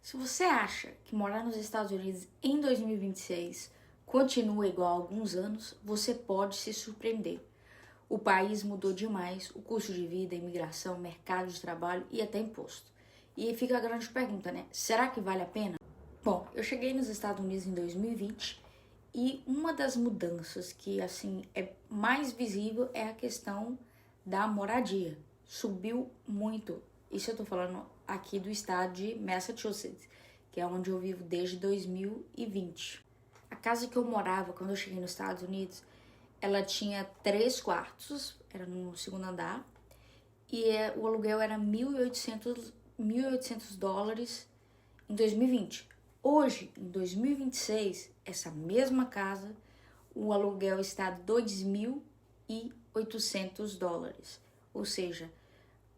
Se você acha que morar nos Estados Unidos em 2026 continua igual há alguns anos, você pode se surpreender. O país mudou demais, o custo de vida, imigração, mercado de trabalho e até imposto. E aí fica a grande pergunta, né? Será que vale a pena? Bom, eu cheguei nos Estados Unidos em 2020 e uma das mudanças que assim é mais visível é a questão da moradia. Subiu muito. Isso eu tô falando aqui do estado de Massachusetts, que é onde eu vivo desde 2020. A casa que eu morava quando eu cheguei nos Estados Unidos, ela tinha 3 quartos, era no segundo andar, e o aluguel era 1.800 dólares em 2020. Hoje, em 2026, essa mesma casa, o aluguel está 2.800 dólares. Ou seja,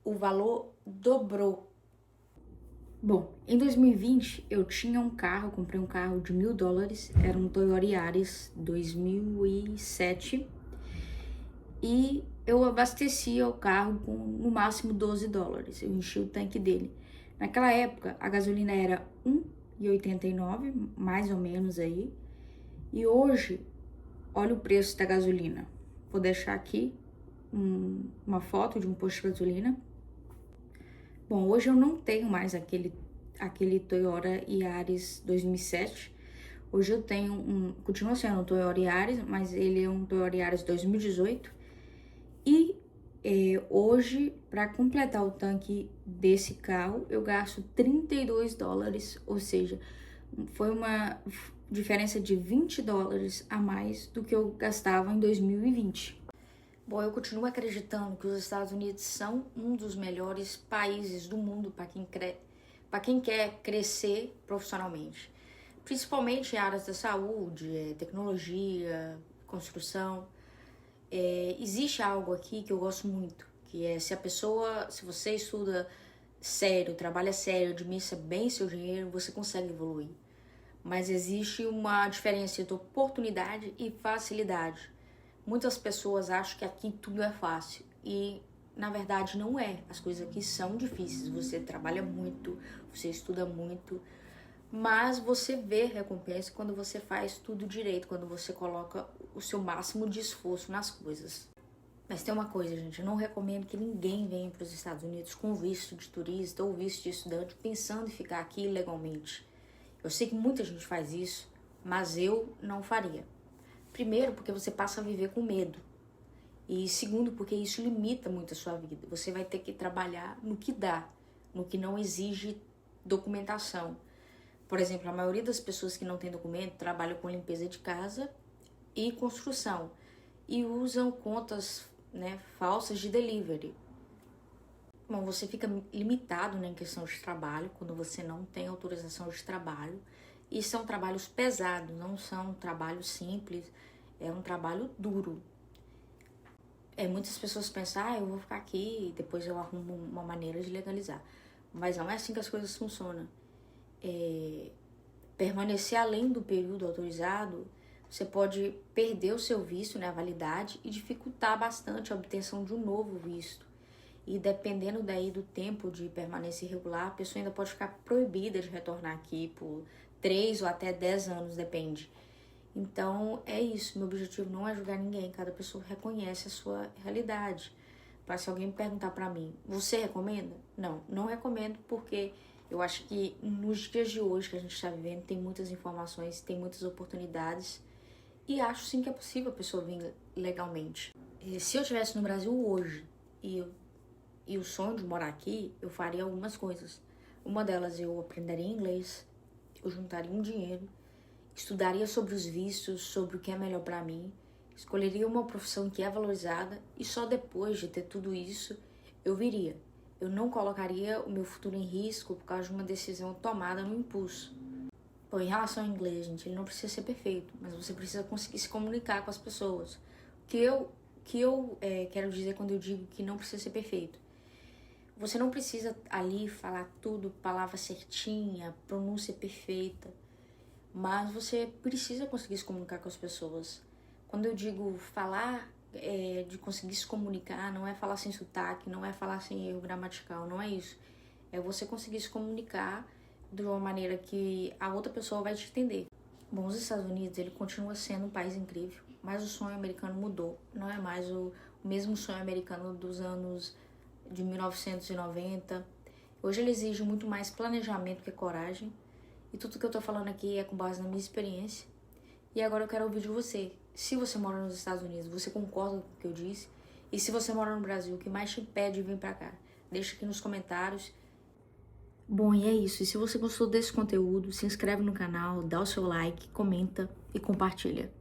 o valor dobrou. Bom, em 2020 eu tinha um carro, comprei um carro de 1.000 dólares, era um Toyota Yaris 2007 e eu abastecia o carro com no máximo 12 dólares, eu enchi o tanque dele. Naquela época a gasolina era 1,89, mais ou menos aí, e hoje, olha o preço da gasolina. Vou deixar aqui uma foto de um posto de gasolina. Bom, hoje eu não tenho mais aquele Toyota Yaris 2007. Hoje eu tenho continua sendo um Toyota Yaris, mas ele é um Toyota Yaris 2018. E hoje, para completar o tanque desse carro, eu gasto 32 dólares, ou seja, foi uma diferença de 20 dólares a mais do que eu gastava em 2020. Bom, eu continuo acreditando que os Estados Unidos são um dos melhores países do mundo para quem quer crescer profissionalmente. Principalmente em áreas da saúde, tecnologia, construção. Existe algo aqui que eu gosto muito, que é se você estuda sério, trabalha sério, administra bem seu dinheiro, você consegue evoluir. Mas existe uma diferença entre oportunidade e facilidade. Muitas pessoas acham que aqui tudo é fácil e na verdade não é. As coisas aqui são difíceis, você trabalha muito, você estuda muito, mas você vê recompensa quando você faz tudo direito, quando você coloca o seu máximo de esforço nas coisas. Mas tem uma coisa, gente, eu não recomendo que ninguém venha para os Estados Unidos com visto de turista ou visto de estudante pensando em ficar aqui ilegalmente. Eu sei que muita gente faz isso, mas eu não faria. Primeiro, porque você passa a viver com medo. E segundo, porque isso limita muito a sua vida. Você vai ter que trabalhar no que dá, no que não exige documentação. Por exemplo, a maioria das pessoas que não tem documento trabalham com limpeza de casa e construção. E usam contas, falsas de delivery. Bom, você fica limitado, em questão de trabalho, quando você não tem autorização de trabalho. E são trabalhos pesados, não são trabalhos simples, é um trabalho duro. Muitas pessoas pensam, eu vou ficar aqui e depois eu arrumo uma maneira de legalizar. Mas não é assim que as coisas funcionam. Permanecer além do período autorizado, você pode perder o seu visto, a validade, e dificultar bastante a obtenção de um novo visto. E dependendo daí do tempo de permanência irregular, a pessoa ainda pode ficar proibida de retornar aqui por 3 ou até 10 anos, depende. Então, é isso. Meu objetivo não é julgar ninguém. Cada pessoa reconhece a sua realidade. Mas se alguém me perguntar pra mim, você recomenda? Não, não recomendo porque eu acho que nos dias de hoje que a gente está vivendo, tem muitas informações, tem muitas oportunidades. E acho sim que é possível a pessoa vir legalmente. Se eu estivesse no Brasil hoje e o sonho de morar aqui, eu faria algumas coisas. Uma delas, eu aprenderia inglês, eu juntaria um dinheiro, estudaria sobre os vistos, sobre o que é melhor para mim, escolheria uma profissão que é valorizada e só depois de ter tudo isso, eu viria. Eu não colocaria o meu futuro em risco por causa de uma decisão tomada no impulso. Bom, em relação ao inglês, gente, ele não precisa ser perfeito, mas você precisa conseguir se comunicar com as pessoas. O que eu quero dizer quando eu digo que não precisa ser perfeito? Você não precisa ali falar tudo, palavra certinha, pronúncia perfeita, mas você precisa conseguir se comunicar com as pessoas. Quando eu digo falar, de conseguir se comunicar, não é falar sem sotaque, não é falar sem erro gramatical, não é isso. É você conseguir se comunicar de uma maneira que a outra pessoa vai te entender. Bom, os Estados Unidos, ele continua sendo um país incrível, mas o sonho americano mudou. Não é mais o mesmo sonho americano dos anos de 1990. Hoje ele exige muito mais planejamento que coragem. E tudo que eu tô falando aqui é com base na minha experiência. E agora eu quero ouvir de você. Se você mora nos Estados Unidos, você concorda com o que eu disse? E se você mora no Brasil, o que mais te impede de vir pra cá? Deixa aqui nos comentários. Bom, e é isso. E se você gostou desse conteúdo, se inscreve no canal, dá o seu like, comenta e compartilha.